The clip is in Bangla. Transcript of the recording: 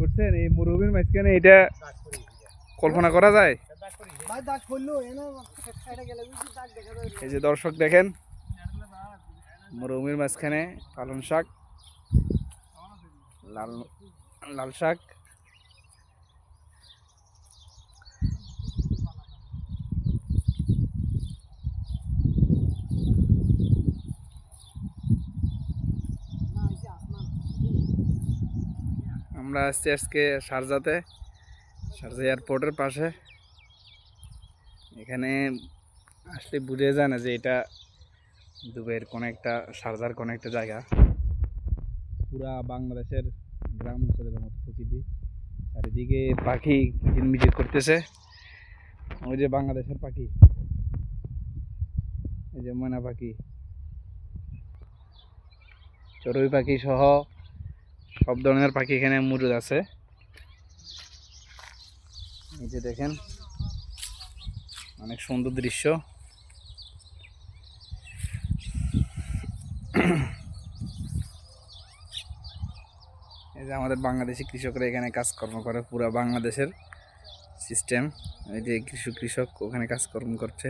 করছেন এই মরুভূমির মাঝখানে এটা কল্পনা করা যায়? এই যে দর্শক দেখেন, মরুভূমির মাঝখানে পালং শাক, লাল লাল শাক। আমরা আসছি আজকে শারজাতে, শারজা এয়ারপোর্টের পাশে। এখানে আসলে বুঝে যায় না যে এটা দুবাইয়ের কোনো একটা, শারজার কোনো একটা জায়গা। পুরা বাংলাদেশের গ্রাম অঞ্চলের মতো প্রকৃতি, চারিদিকে পাখি কিচিরমিচির করতেছে। ওই যে বাংলাদেশের পাখি, এই যে ময়না পাখি, চড়ুই পাখি সহ সব ধরনের পাখি এখানে মজুদ আছে। এই যে দেখেন, অনেক সুন্দর দৃশ্য। এই যে আমাদের বাংলাদেশি কৃষকরা এখানে কাজকর্ম করে, পুরা বাংলাদেশের সিস্টেম। এই যে কৃষক ওখানে কাজকর্ম করছে।